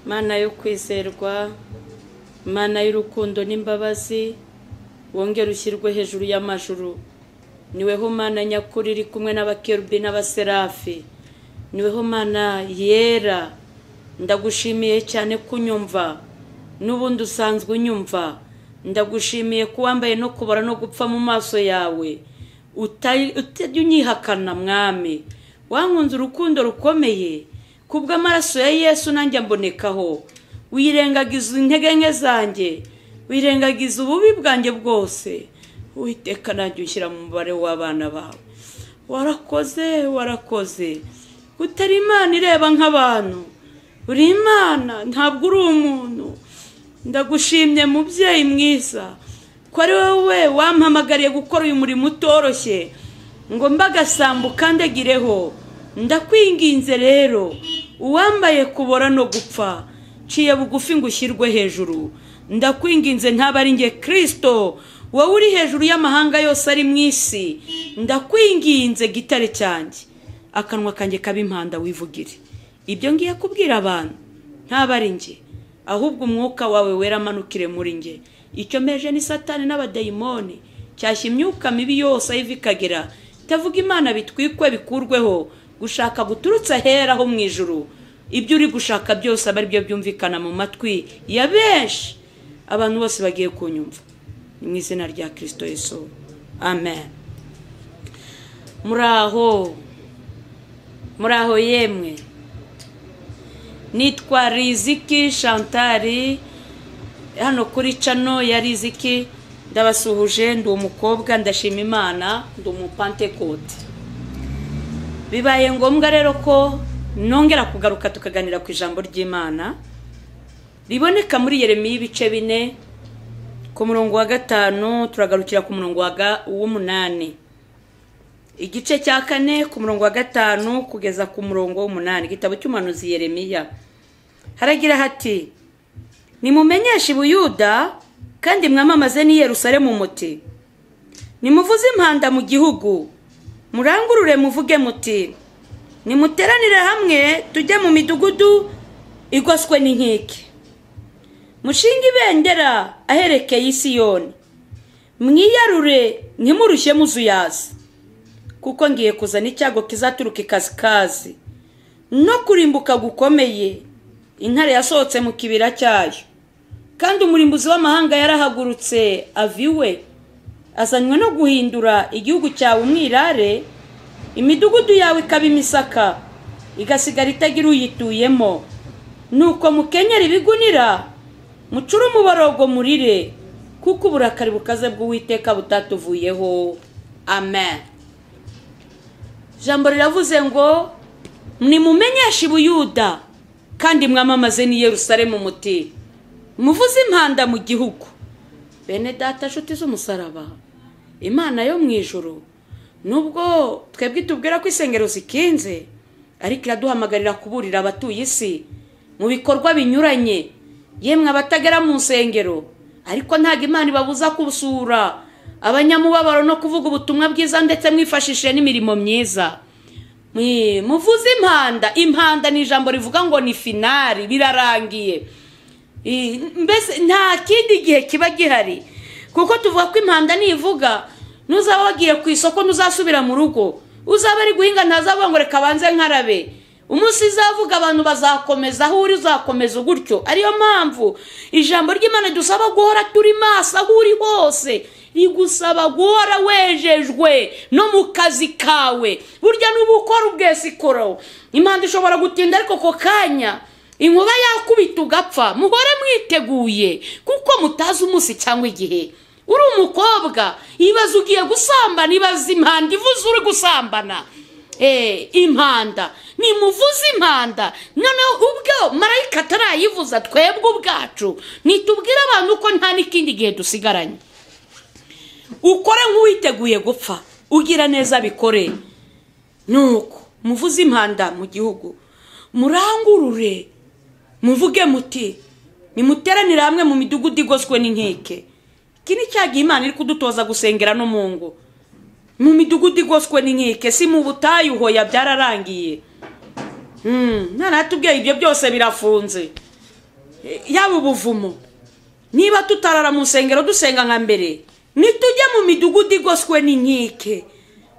Mana yo kwizerwa, Mana y'urukundo n'imbabazi, wongera ushyirwe hejuru y'amajuru. Niweho Mana nyakuri iri kumwe n'abakerubi n'abaserafi. Niweho Mana yera, ndagushimiye cyane kunyumva, n'ubundi usanzwe unyumva. Ndagushimiye kuwambaye no kubara no gupfa mu maso yawe, utajya unyihakana mwami. Wankunze urukundo rukomeye, kubw'amaraso ya Yesu nanjye mbonekaho. Wirengagiza intege nke zanjye, wirengagiza ububi bwanjye bwose. Uwiteka nanjye ushyira mu mubare w'abana bawe. Warakoze. Utari Imana ireba nk'abantu, uri Imana, ntabwo uri umuntu. Ndagushimye mubyeyi mwiza, ko ari wowe wampamagariye gukora uyu murimo utoroshye, ngo mbagasambu kandagireho. Ndakwinginze rero, uwambaye kubora no gupfa, ciye bugufi ngo ushyirwe hejuru. Ndakwinginze ntaba ari nge Kristo, wowe uri hejuru y'amahanga yose ari mu isi. Ndakwinginze gitare cyanjye, akanwa kanjye kaba impanda wivugire. Ibyo ngiye kubwira abantu ntaba ari nge, ahubwo umwuka wawe wera amanukire muri nge. Icyo meje ni Satani n'abadayimoni, cyashya imyuka mibi yose ayiva ikagera. Itavuga Imana bitwikwe bikurweho, gushaka guturutsa hera ho mu ijuru. Ibyo uri gushaka byose aba ari byo byumvikana mu matwi ya benshi. Abantu bose bagiye kunyumva, ni mu izina rya Kristo Yesu, amen. Muraho yemwe, nitwa Riziki Chantal, hano kuri cano ya Riziki. Ndabasuhuje, ndi umukobwa, ndashima Imana, ndi umupantekote. Bibaye ngombwa rero ko nongera kugaruka tukaganira ku ijambo ry'Imana riboneka muri Yeremiya ibice 4 ku murongo wa 5, turagarukira ku murongo wa 8. Igice cya 4 ku murongo wa 5 kugeza ku murongo wa 8, igitabo cy'umuhanuzi Yeremiya. Haragira hati: nimumenyeshe Buyuda kandi mwamamaze ni Yerusalemu muti, nimuvuze impanda mu gihugu, murangurure muvuge muti, nimuteranire hamwe tujye mu midugudu igoswe n'inkike. Mushinga ibendera aherekeye Siyoni, mwiyarure ntimurushye muzuyazi, kuko ngiye kuzana icyago kizaturuka ikasikazi no kurimbuka gukomeye. Intare yasohotse mu kibira cyayo, kandi umurimbuzi w'amahanga yarahagurutse aviwe, azanywe no guhindura igihugu cyawe umwirare. Imidugudu yawe ikaba imisaka, igasigara itagira uyituyemo. Nuko mukenyera ibigunira, mucure umuborogo murire, kuko uburakari bukaze bw'Uwiteka butatuvuyeho, amen. Jambo riravuze ngo nimumenyeshe Buyuda kandi mwamamaze ni Yerusalemu muti, muvuze impanda mu gihugu. Bene data nshuti z'umusaraba, Imana yo mu ijuru, nubwo twebwe tubwira ko isengero zikinze, ariko iraduhamagarira kuburira abatuye isi mu bikorwa binyuranye. Yemwe abatagera mu nsengero, ariko ntago Imana ibabuza kubusura abanyamubabaro no kuvuga ubutumwa bwiza, ndetse mwifashishije n'imirimo myiza. Muvuze impanda ni ijambo rivuga ngo ni finali, birarangiye. Mbese nta kindi gihe kiba gihari, kuko tuvuga ko impanda nivuga, nuzaba wagiye ku isoko ntuzasubira mu rugo, uzaba ari guhinga ntazavuga ngo reka banze nkarabe. Umunsi izavuga abantu bazakomeza, aho uri uzakomeza gutyo. Ariyo mpamvu ijambo ry'Imana dusaba guhora turi maso aho uri hose. Rigusaba guhora wejejwe no mu kazi kawe. Burya n'ubukora ubwesikoro, Imana ishobora gutinda, ariko ko kanya inkuba yakubita ugapfa. Muhore mwiteguye, kuko mutazi umunsi cyangwa igihe. Uri umukobwa, ibaze ugiye gusambana, ibaze impanda ivuze uri gusambana. Impanda, nimuvuze impanda. Noneho ubwo marayika atarayivuza, twebwe ubwacu nitubwira abantu ko nta n'ikindi gihe dusigaranye. Ukore nk'uwiteguye gupfa, ugira neza bikore. Nuko muvuze impanda mu gihugu, murangurure muvuge muti, nimuteranire hamwe mu midugudu igoswe n'inkike. Iki ni cyagiye Imana iri kudutoza gusengera no mu ngo, mu midugudu igoswe n'inkike, si mu butayu hoya byararangiye. Nana tubwiye ibyo byose birafunze. yaba ubuvumo. Niba tutarara mu nsengero dusenga nka mbere, nitujya mu midugudu igoswe n'inkike,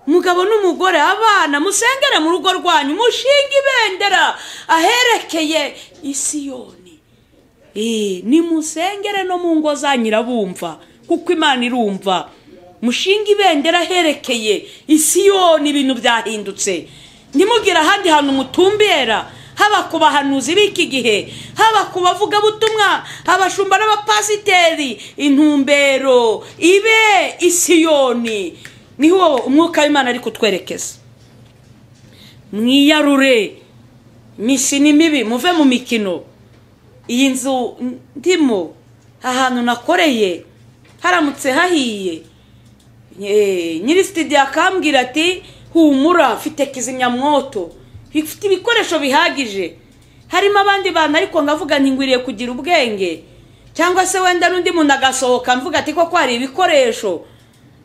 mugabo n'umugore, abana, musengere mu rugo rwanyu, mushinga ibendera aherekeye Isiyoni. Ni musengere no mu ngo zanyu irabumva, kuko Imana irumva. Mushinga ibendera aherekeye Isiyoni, ibintu byahindutse. Ndimugira ahandi hantu mutumbera, haba ku bahanuzi b'iki gihe, haba ku bavuga butumwa, abashumba n'abapasiteri, intumbero ibe Isiyoni. Niho umwuka w'Imana ari kutwerekeza. Mwiyarure, misi ni mibi, muve mu mikino. Iyi nzu ndimo, ahantu nakoreye haramutse hahiye, nyiri studio akambwira ati humura, mfite kizimyamwoto, ifite ibikoresho bihagije. Harimo abandi bantu ariko ngavuga nti ngwiriye kugira ubwenge, cyangwa se wenda n'undi muntu agasohoka mvuga ati ko kwari ibikoresho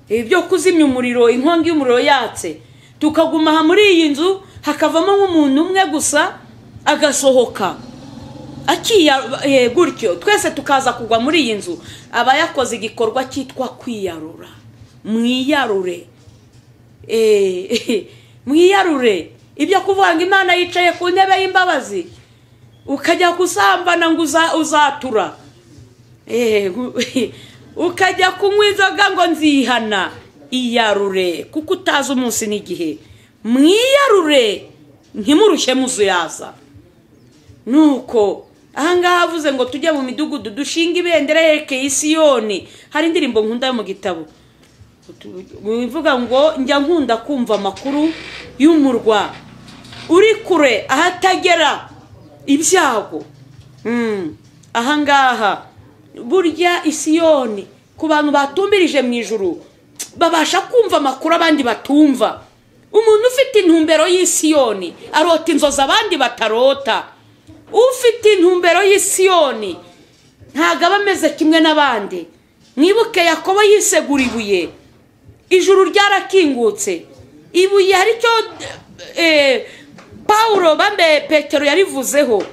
ibyo kuzimya umuriro, inkongi y'umuriro yatse, tukaguma aha muri iyi nzu, hakavamo nk'umuntu umwe gusa agasohoka gutyo, twese tukaza kugwa muri iyi nzu. Aba yakoze igikorwa cyitwa kwiyarura. Mwiyarure, mwiyarure. Ibyo kuvuga ngo Imana yicaye ku ntebe y'imbabazi ukajya gusambana ngo uzatura, ukajya kunywa inzoga ngo nzihana. Iyarure, kuko utazi umunsi n'igihe. Mwiyarure, ntimurushye muzuyaza. Nuko ahangaha avuze ngo tujye mu midugudu dushinga ibendera yerekeye Isiyoni. Hari indirimbo nkunda yo mu gitabo bivuga ngo njya nkunda kumva amakuru y'umurwa uri kure ahatagera ibyago. Ahangaha burya Isiyoni, ku bantu batumbirije mu ijuru, babasha kumva amakuru abandi batumva. Umuntu ufite intumbero y'Isiyoni arota inzozi abandi batarota. Ufite intumbero y'Isiyoni ntago aba ameze kimwe n'abandi. Mwibuke Yakobo yisegura ibuye, ijuru ryarakingutse. Ibuye hari cyo Paulo bambe Petero yarivuzeho.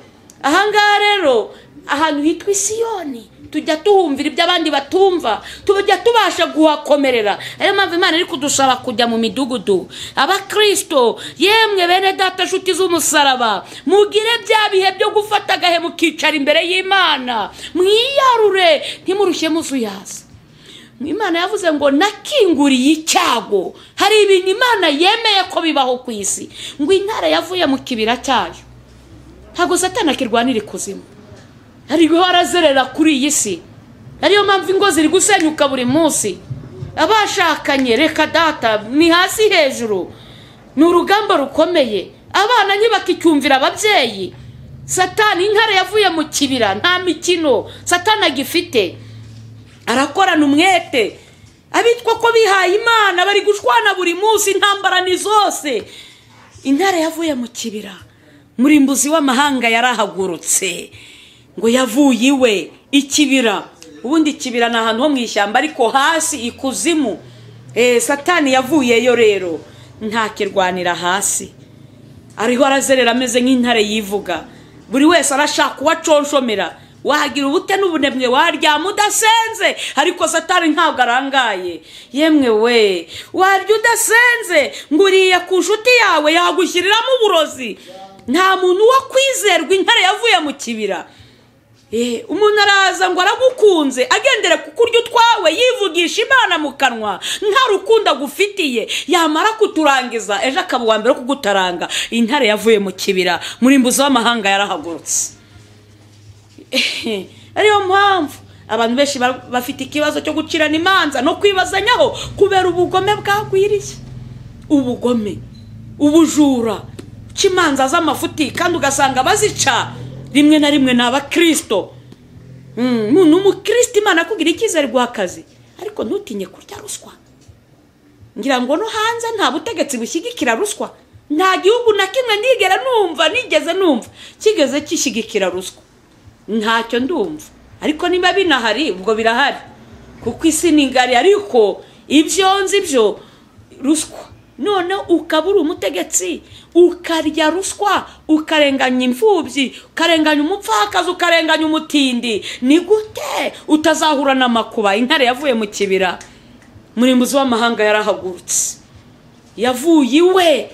Ahangaha rero ahantu hitwa Isiyoni tujya tuhumvira ibyo abandi batumva, tujya tubasha guhakomerera. Ayo mpamvu Imana iri kudusaba kujya mu midugudu. Abakristo, yemwe bene data nshuti z'umusaraba, mugire bya bihe byo gufata agahe mukicara imbere y'Imana. Mwiyarure, ntimurushye muzuyaza. Imana yavuze ngo nakinguriye icyago. Hari ibintu Imana yemeye ko bibaho ku isi, ngo intare yavuye mu kibira cyayo. Ntago Satani akirwanira ikuzimu, hariho arazerera kuri iyi si. Ariyo mpamvu ingo ziri gusenyuka buri munsi. Abashakanye, reka data, ni hasi hejuru. Ni urugamba rukomeye. Abana ntibakicyumvira ababyeyi. Satani, intare yavuye mu kibira, nta mikino Satani agifite. Arakorana umwete. Abitwa ko bihaye Imana bari gushwana buri munsi, intambara ni zose. Intare yavuye mu kibira, murimbuzi w'amahanga yarahagurutse ngo yavuye iwe ikibira. Ubundi ikibira ni ahantu ho mu ishyamba ariko hasi ikuzimu. Satani yavuyeyo rero, ntakirwanira hasi. Ariho arazerera ameze nk'intare yivuga. Buri wese arashaka uwaconshomera. Wahagira ubute n'ubunebwe waryama udasenze, ariko Satani ntabwo arangaye. Yemwe we, warya udasenze nguriye ku nshuti yawe yagushyiriramo uburozi. Nta muntu wo kwizerwa, intare yavuye mu kibira. Umuntu araza ngo aragukunze agendere ku kurya utwawe, yivugisha Imana mu kanwa, nta rukundo agufitiye. Yamara kuturangiza ejo akaba uwa mbere kugutaranga. Intare yavuye mu kibira, murimbuzi w'amahanga yarahagurutse. Ariyo mpamvu abantu benshi bafite ikibazo cyo gucirana imanza no kwibazanyaho kubera ubugome bwagwiriye. Ubugome, ubujura, cimanza z'amafuti, kandi ugasanga bazica rimwe na rimwe n'abakristo. Umukristo Imana kugira icyizere guhakazi, ariko ntutinye kurya ruswa. Ngira ngo no hanze nta butegetsi bushyigikira ruswa. Nta gihugu na kimwe nigeze numva kigeze kishyigikira ruswa. Ntacyo ndumva, ariko niba binahari ubwo birahari, kuko isi ni ngari. Ariko ibyo nzi byo ruswa none ukabura umutegetsi ukarya ruswa ukarenganya imfubyi ukarenganya umupfakazi ukarenganya umutindi, ni gute utazahura n'amakuba? Intare yavuye mu kibira, murimbuzi w'amahanga yarahagurutse, yavuye iwe,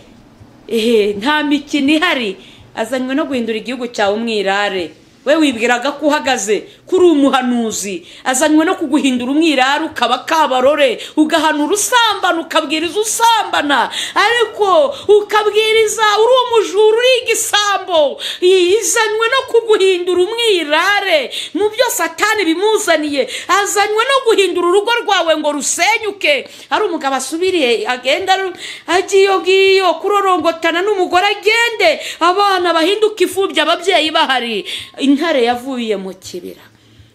nta mikino ihari, azanywe no guhindura igihugu cyawe umwirare. We wibwiraga ko uhagaze kuri umuhanuzi, azanywe no kuguhindura umwirare ukaba kabarore, ugahanura usambana ukabwiriza usambana, ariko ukabwiriza uri umujura uri igisambo. Izanywe no kuguhindura umwirare mu byo Satani bimuzaniye, azanywe no guhindura urugo rwawe ngo rusenyuke. Ari umugabo asubiriye agenda agiyo giyo kurorongotana n'umugore agende, abana bahinduka ifubyi ababyeyi bahari. Intare yavuye mu kibira,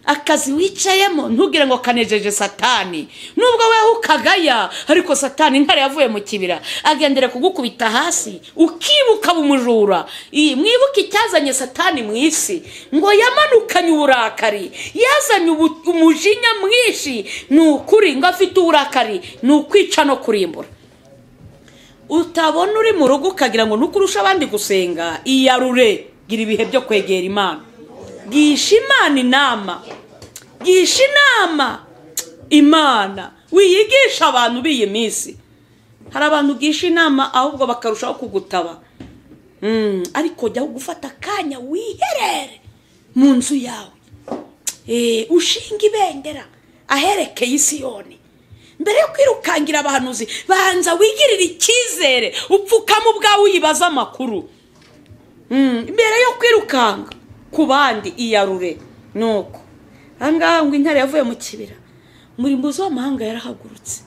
akazi wicayemo ntugire ngo kanejeje Satani, nubwo wewe ukagaya, ariko Satani, intare yavuye mu kibira agendere kugukubita hasi ukibuka umujura. Mwibuke icyazanye Satani mu isi, ngo yamanukanye uburakari, yazanye umujinya mwinshi. Ni ukuri ngo afite uburakari, ni ukwica no kurimbura. Utabona uri mu rugo ukagira ngo nukurusha abandi gusenga, iyarure, gira ibihe byo kwegera Imana, gisha Imana inama, gisha inama Imana, wiyigisha abantu biyi minsi. Hari abantu gisha inama ahubwo bakarushaho kugutaba. Ariko jya gufata akanya wiherere mu nzu yawe, ushinga ibendera aherekeye Isiyoni. Mbere yo kwirukangira abahanuzi, banza wigirira icyizere, upfukama ubwawe uyibaza amakuru. Mbere yo kwirukanga ku bandi, iyarure. Nuko ahangaha ngo intare yavuye mu kibira, murimbuzi w'amahanga yarahagurutse,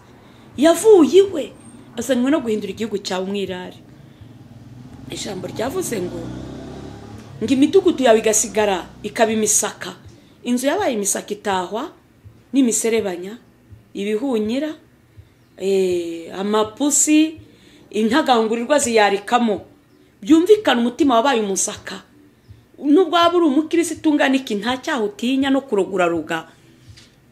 yavuye iwe, azanywe no guhindura igihugu cyawe umwirare. Ijambo ryavuze ngo imidugudu yawe igasigara ikaba imisaka. Inzu yabaye imisaka itahwa n'imiserebanya, ibihunyira, amapusi, intagangurirwa ziyarikamo. Byumvikana umutima wabaye umusaka. Nubwo waba uri umukirisitu ungana iki, nta cyaha utinya no kuroguraruga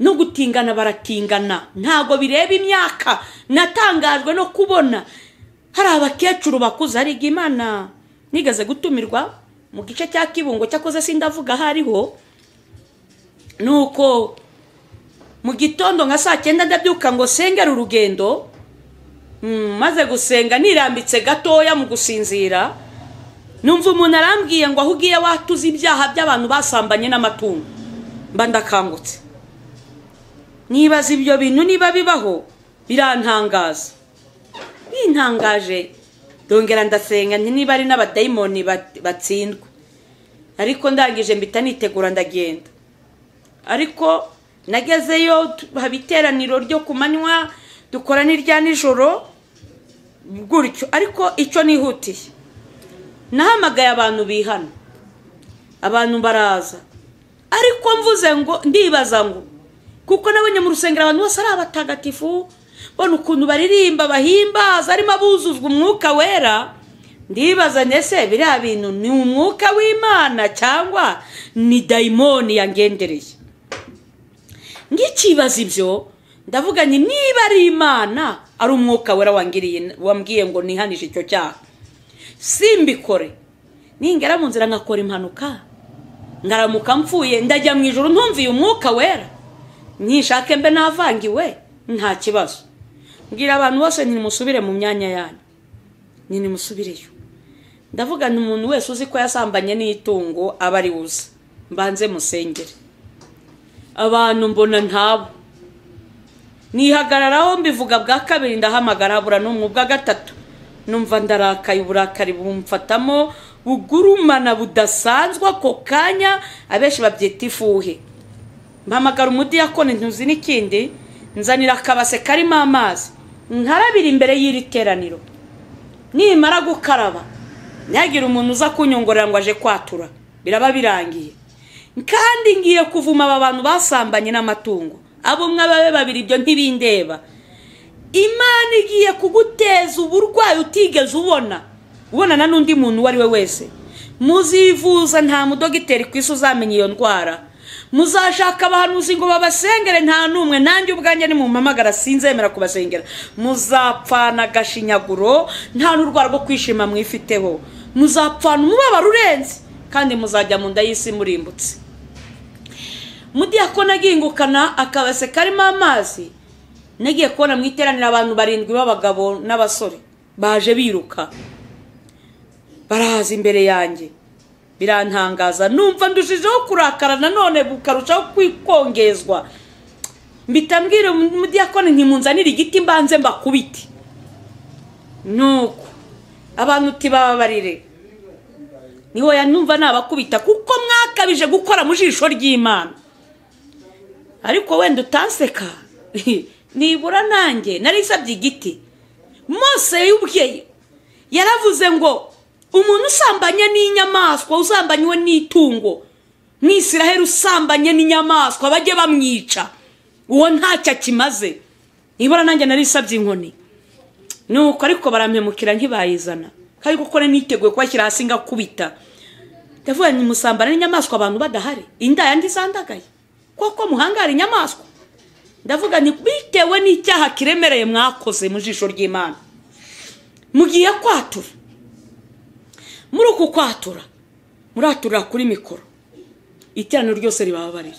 no gutingana. Baratingana, ntago bireba imyaka. Natangajwe no kubona hari abakecuru bakuze. Hari Imana nigeze gutumirwa mu gice cya Kibungo, cyakoze sindavuga hariho. Nuko mu gitondo nka saa 9 ndabyuka ngo sengera urugendo. Maze gusenga nirambitse gatoya mu gusinzira, numva umuntu arambwiye ngo aho ugiye watuze ibyaha by'abantu basambanye n'amatungo. Mba ndakangutse, nibaza ibyo bintu niba bibaho, birantangaza. Bintangaje dongera ndasenga nti niba ari n'abadayimoni batsindwa. Ariko ndangije mbita nitegura ndagenda. Ariko nagezeyo habiteraniro ryo kumanywa, dukora n'irya nijoro gutyo. Ariko icyo nihutiye, nahamagaye abantu bihana, abantu baraza. Ariko mvuze ngo ndibaza ngo, kuko nabonye mu rusengero abantu bose ari abatagatifu, bona ukuntu baririmba bahimbaza, arimo abuzuzwa umwuka wera. Ndibaza nese biriya bintu ni umwuka w'Imana cyangwa ni dayimoni yangendereye? Ngikibaza ibyo, ndavuga ni niba ari Imana, ari umwuka wera wambwiye ngo nihanishe icyo cyaha, simbikore. Ningera mu nzira ngakora impanuka, ngaramuka mpfuye, ndajya mu ijuru ntumviye umwuka wera, nishake mbe navangiwe, nta kibazo. Mbwira abantu bose nimusubire mu myanya yanyu, nimusubireyo. Ndavuga ni umuntu wese uzi ko yasambanye n'itungo aba ari uza, mbanze musengere. Abantu mbona ntabo, nihagararaho mbivuga bwa kabiri, ndahamagara habura n'umwe. Bwa gatatu numva ndarakaye, uburakari bumfatamo bugurumana budasanzwe. Ako kanya abenshi babyita ifuhe. Mpamagara umudiyakoni, ntuzi n'ikindi, nzanira akabase karimo amazi, nkarabira imbere y'iri teraniro. Nimara gukaraba, nyagira umuntu uza kunyongorera ngo aje kwatura, biraba birangiye. Kandi ngiye kuvuma aba bantu basambanye n'amatungo. Abo mwababe babiri ibyo ntibindeba. Imana igiye kuguteza uburwayi utigeze ubonana n'undi muntu wari we wese. Muzivuza, nta mudogiteri kwisi uzamenya iyo ndwara. muzashaka abahanuzi ngo babasengere nta numwe, nanjye ubwanjye ni mumpamagara sinzemera kubasengera. Muzapfana agashinyaguro nta n'urwara rwo kwishima mwifiteho, muzapfana umubabaro urenze kandi muzajya mu nda y'isi murimbutse. Mudiyakoni agingukana akabase karimo amazi, nagiye kubona mu iteraniro abantu 7 b'abagabo n'abasore baje biruka baraza imbere yanjye, birantangaza numva ndushijeho kurakara nanone bukarushaho kwikongezwa. Mbitambwira Mudiyakoni ntimunzanira igiti mbanze mbakubiti. Nuko abantu tibabarire niho yanumva nabakubita kuko mwakabije gukora mu jisho ry'Imana. Ariko wenda utanseka nibura nanjye narisabye igiti. Mose y'ubweye yaravuze ngo umuntu usambanye n'inyamaswa usambanywe n'itungo mu Isiraheli usambanye n'inyamaswa bajye bamwica, uwo ntacyo kimaze. Nibura nanjye narisabye inkoni. Nuko ariko barampemukira nkibayizana kandi kuko niteguye kwashyira hasi ngakubita. Ndavuga ni musambana n'inyamaswa abantu badahari, inda yandi zandagaye koko muhangara inyamaswa. Ndavuga ni bitewe n'icyaha kiremereye mwakoze mu jisho ry'Imana. Mugiye kwatura, muri uku kwatura muratura kuri mikoro, iteraniro ryose ribabarire.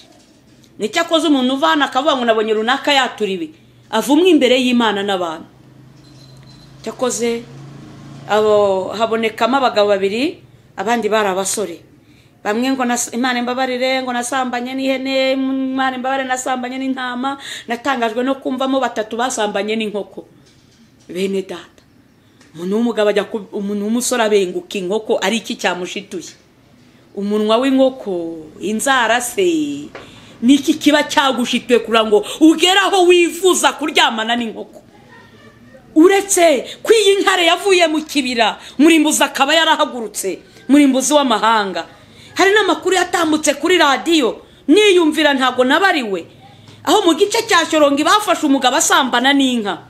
Nicyakoze umuntu uvana akavuga ngo nabonye runaka yaturiwe, avumwe imbere y'Imana n'abantu. Cyakoze abo habonekamo abagabo 2, abandi bari abasore. Bamwe ngo Imana imbabarire ngo nasambanye n'ihene, Imana imbabarire nasambanye n'intama. Natangajwe no kumvamo 3 basambanye n'inkoko. Bene data, umuntu w'umugabo ajya umuntu w'umusore abenguka inkoko ari iki cyamushituye? Umunwa w'inkoko, inzara se, niki kiba cyagushitwe kura ngo ugeraho wifuza kuryamana n'inkoko? Uretse kw'iyinkare yavuye mu kibira, murimbuza akaba yarahagurutse, murimbuzi w'amahanga. Hari n'amakuru yatambutse kuri radio niyumvira ntago nabariwe, aho mu gice cya Shorongi bafashe umugabo asambana n'inka.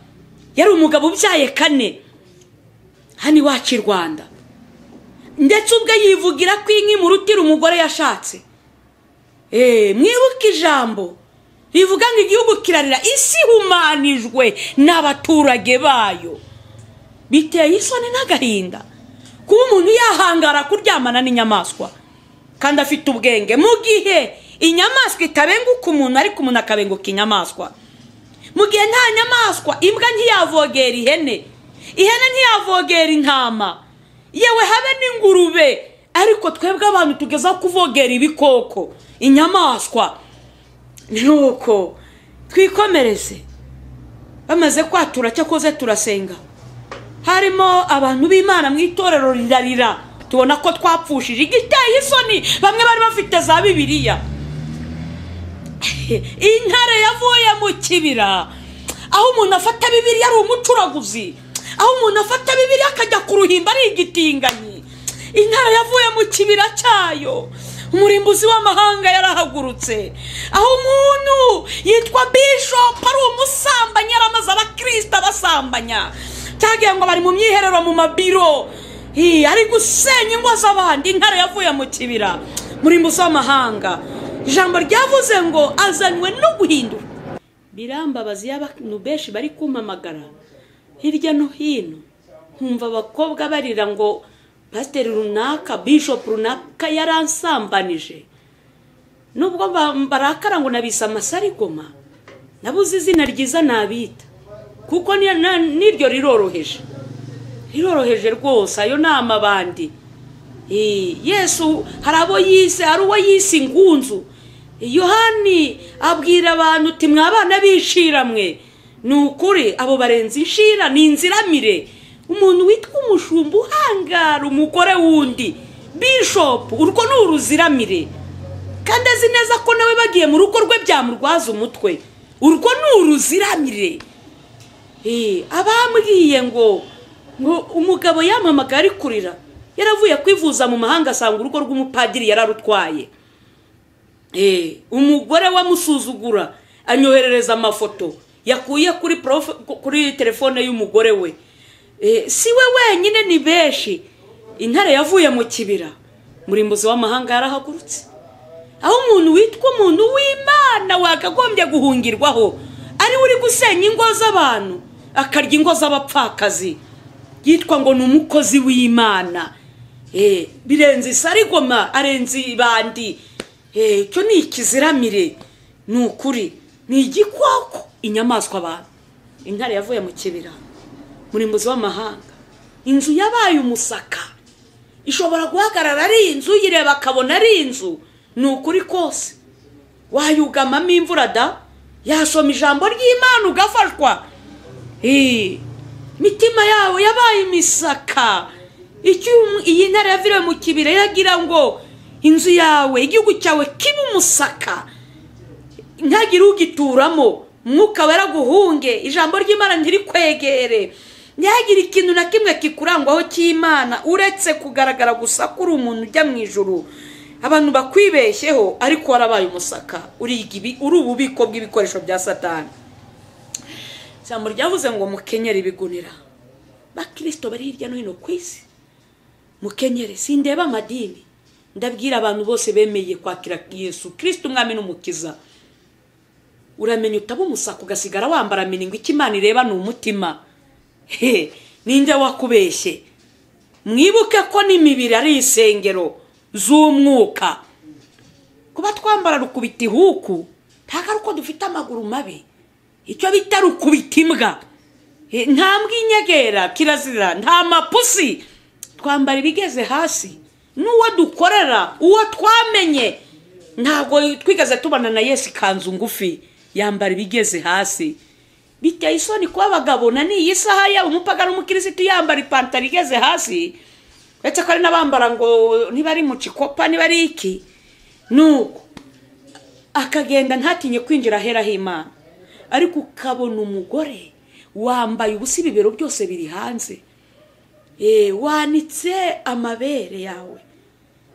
Yari umugabo ubyaye 4 hani wacu Rwanda, ndetse ubwe yivugira ko inki mu rutiro umugore yashatse. Mwibuka ijambo rivuga ngo igihugu kirarira, isi humanijwe n'abaturage bayo. Biteye isoni n'agahinda kuba umuntu yahangara kuryamana n'inyamaswa kandi afite ubwenge, mu gihe inyamaswa itabenguka umuntu ariko umuntu akabenguka inyamaswa. Mu gihe nta nyamaswa, imbwa ntiyavogera ihene, ihene ntiyavogera intama, yewe habe n'ingurube, ariko twebwe abantu tugeza kuvogera ibikoko, inyamaswa. Nuko twikomereze. Bamaze kwatura cyakoze turasenga, harimo abantu b'Imana mu itorero rirarira, tubona ko twapfushije. Igiteye isoni bamwe bari bafite za Bibiliya. Intare yavuye mu kibira, aho umuntu afata Bibiliya ari umucuraguzi, aho umuntu afata Bibiliya akajya kuruhimba ari igitinganyi. Intare yavuye mu kibira cyayo, umurimbuzi w'amahanga yarahagurutse. Aho umuntu yitwa Bishop ari umusambanyi, yaramaze abakristo basambanya, cyagiye ngo bari mu myiherero mu mabiro, ari gusenya ingo z'abandi. Intare yavuye mu kibira, umurimbuzi w'amahanga. Ijambo ryavuze ngo azanywe no guhindura. Birambabazi y'abantu benshi bari kumpamagara hirya no hino, nkumva abakobwa barira ngo pastor runaka, bishop runaka yaransambanije. Nubwo barakara ngo nabisa amasarigoma, nabuze izina ryiza nabita kuko niryo riroroheje rwose. Ayo nama bandi Yesu harabo yise, hari uwo yise ingunzu. Yohani abwira abantu uti mwabana bishiramwe, nukuri abo barenze inshira ni inziramire. Umuntu witwa umushumba uhangara umugore wundi, Bishop, urwo ni uruziramire, kandi azi neza ko nawe bagiye mu rugo rwe byamurwaza umutwe. Urwo ni uruziramire. Abambwiye ngo umugabo yamamaga ari kurira, yaravuye kwivuza mu mahanga asanga urugo rw'umupadiri yararutwaye. Umugore wamusuzugura anyoherereza amafoto yakuye kuri telefone y'umugore we. Si we wenyine, ni benshi. Intare yavuye mu kibira, murimbuzi w'amahanga yarahagurutse. Aho umuntu witwa umuntu w'Imana wakagombye guhungirwaho, ari uri gusenya ingo z'abantu akarya ingo z'abapfakazi, yitwa ngo ni umukozi w'Imana. Birenze isarigoma, arenze ibandi. Cyo ni ikiziramire, ni ukuri, ni igikwako, inyamaswa abantu. Intare yavuye mu kibira, murimbuzi w'amahanga, inzu yabaye umusaka, ishobora guhagarara ari inzu, yireba akabona ari inzu. Ni ukuri kose wayugamamo imvura da, yasoma ijambo ry'Imana ugafashwa. Mitima yawe yabaye imisaka. Iyi ntare yaviriwe mu kibira yagira ngo inzu yawe, igihugu cyawe kibe umusaka, ntagire ugituramo, mwuka wera guhunge, ijambo ry'Imana ntirikwegere, ntihagire ikintu na kimwe kikurangwaho cy'Imana uretse kugaragara gusa kuri umuntu ujya mu ijuru. Abantu bakwibeshyeho ariko warabaye umusaka, uri ububiko bw'ibikoresho bya Satani. Ijambo ryavuze ngo mukenyere ibigunira. Bakristo bari hirya no hino ku isi, mukenyere. Sindeba amadini, ndabwira abantu bose bemeye kwakira Yesu Kristo umwami n'umukiza. Uramenye utaba umusaka ugasigara wambara miningo, Imana ireba ni umutima. Ninde wakubeshye? Mwibuke ko n'imibiri ari isengero z'umwuka. Kuba twambara rukubita ihuku ntago uko dufite amaguru mabi, icyo bita rukubita imbwa. Nta mbwa inyegera, kirazira, nta mapusi. Twambara ibigeze hasi, n'uwo dukorera, uwo twamenye. Ntabwo twigeze tubana na Yesu ikanzu ngufi, yambara ibigeze hasi. Biteye isoni kuba abagabo na n'iyi saha yabo umupagano n'umukirisitu yambara ipantaro igeze hasi, uretse ko ari n'abambara ngo niba ari mu cikopa niba ari iki, nuko akagenda ntatinye kwinjira ahera h'Imana. Ariko ukabona umugore wambaye ubusa, ibibero byose biri hanze, wanitse amabere yawe,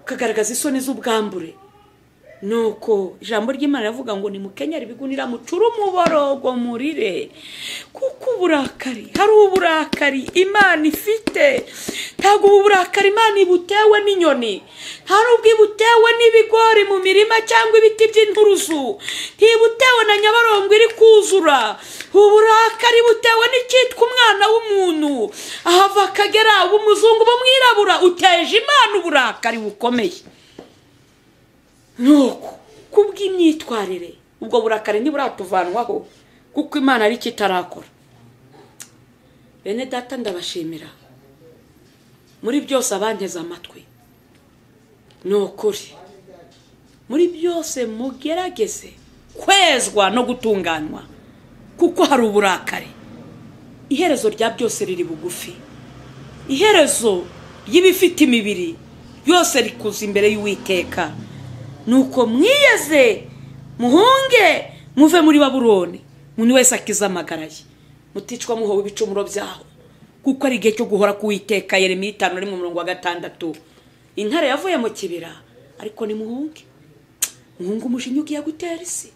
ukagaragaza isoni z'ubwambure. Nuko ijambo ry'Imana rivuga ngo ni mukenyere ibigunira, mucure umuborogo murire, kuko uburakari, hari uburakari Imana ifite. Ntabwo uburakari Imana ibutewe n'inyoni, hari ubwo ibutewe n'ibigori mu mirima cyangwa ibiti by'inturusu, ntibutewe na Nyabarongo iri kuzura. Uburakari butewe n'icyitwa umwana w'umuntu, ahava akagera umuzungu bamwirabura, uteje Imana uburakari bukomeye. Nuko kubw'imyitwarire ubwo burakari ntiburatuvanwaho, kuko Imana ari kitarakora. Bene data ndabashimira muri byose abanteze amatwi. Nukuri muri byose mugerageze kwezwa no gutunganywa, kuko hari uburakari. Iherezo rya byose riri bugufi. Iherezo y'ibifite imibiri byose rikuza imbere y'Uwiteka. Nuko mwiyeze, muhunge, muve muri Babuloni, umuntu wese akiza amagara ye, muticwa muhowe ibicumuro byaho, kuko ari igihe cyo guhora k'Uwiteka. Yeremiya 5:6. Intare yavuye mu kibira, ariko ni muhunge. Muhunge umushinya ugiye gutera isi,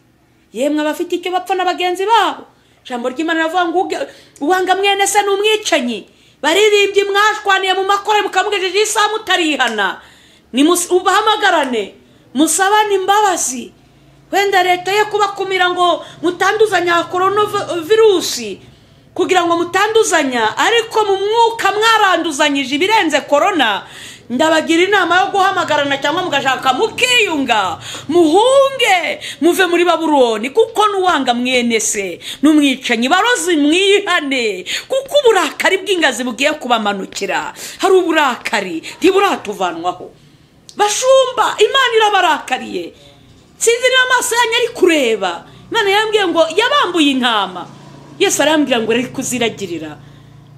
yemwe abafite icyo bapfa n'abagenzi babo. Ijambo ry'Imana rivuga ngo uwanga mwene se n'umwicanyi. Baririmbye mwashwaniye mu makore mukamugejeje isaha mutarihana, ubahamagarane musabane imbabazi. Wenda leta ye kubakumira ngo mutanduzanya coronavirusi, kugira ngo mutanduzanya, ariko mu mwuka mwaranduzanyije ibirenze corona. Ndabagira inama yo guhamagarana cyangwa mugashaka mukiyunga, muhunge, muve muri Babuloni, kuko nuwanga mwene se n'umwicanyi barozi mwihane, kuko uburakari bw'ingazi bugiye kubamanukira. Hari uburakari ntiburatuvanwaho. Bashumba, Imana irabarakariye. Sinzi niba amaso yanyu ari kureba. Imana yambwiye ngo yabambuye intama. Yesu arambwira ngo ari kuziragirira.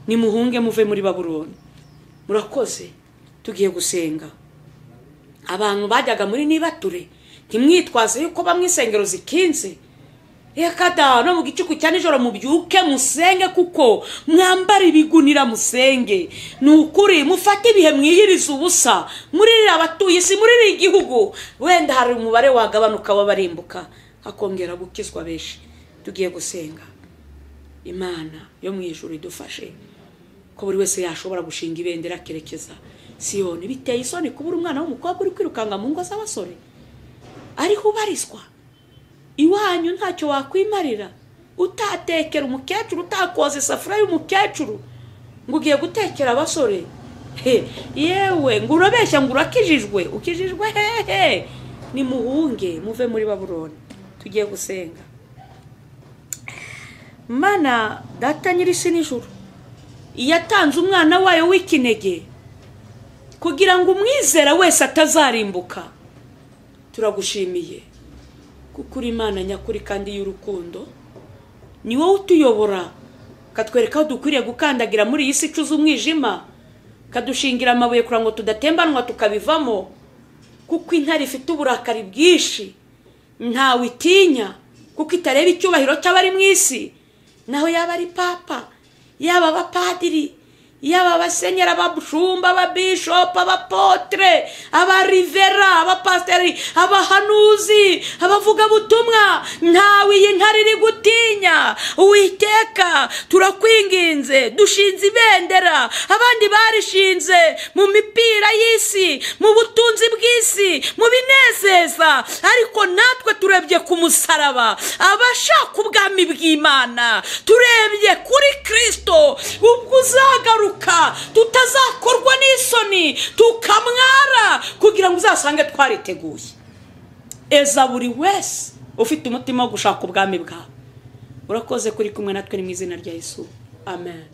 Nimuhunge muve muri Babuloni. Murakoze, tugiye gusenga. Abantu bajyaga muri nibature, ntimwitwaze yuko bamwe isengero zikinze. Ekada no mu gicuku cyane ijoro mubyuke musenge, kuko mwambara ibigunira musenge. Nukuri mufate ibihe mwiyiriza ubusa, muririra abatuye isi, muririra igihugu. Wenda hari umubare wagabanuka wabarimbuka, hakongera gukizwa benshi. Tugiye gusenga. Imana yo mu ijuru idufashe ko buri wese yashobora gushinga ibendera kerekeza Siyoni. Biteye isoni kubura umwana w'umukobwa uri kwirukanga mu ngo z'abasore, ariho ubarizwa iwanyu ntacyo wakwimarira utatekera umukecuru utakoza isafuriya y'umukecuru ngo ugiye gutekera abasore yewe ngo urabeshya ngo urakijijwe ukijijwe hehe nimuhunge muve muri Babuloni tugiye gusenga. Mana data nyirisi n'ijuru yatanze umwana wayo w'ikinege kugira ngo umwizera wese atazarimbuka. Turagushimiye kuko uri Imana nyakuri kandi y'urukundo, ni wowe utuyobora katwereka aho dukwiriye gukandagira muri iyi si icuza umwijima, kadushingira amabuye kugira ngo tudatembanwa tukabivamo, kuko intare ifite uburakari bwinshi ntawe itinya, kuko itareba icyubahiro cy'abari mu isi, naho yaba ari papa, yaba abapadiri, yaba abasenyeri, abashumba, ababishopu, abapotre, abarivera, abapasteri, abahanuzi, abavugabutumwa, ntawe iyi ntare iri gutinya. Uwiteka turakwinginze, dushinze ibendera, abandi barishinze mu mipira y'isi, mu butunzi bw'isi, mu binezeza, ariko natwe turebye ku musaraba, abashaka ubwami bw'Imana, turebye kuri Kristo ubwo uzagaruka tutazakorwa n'isoni tukamwara, kugira ngo uzasange twariteguye. Eza buri wese ufite umutima wo gushaka ubwami bwawe. Urakoze kuri kumwe natwe, ni mu izina rya Yesu, amen.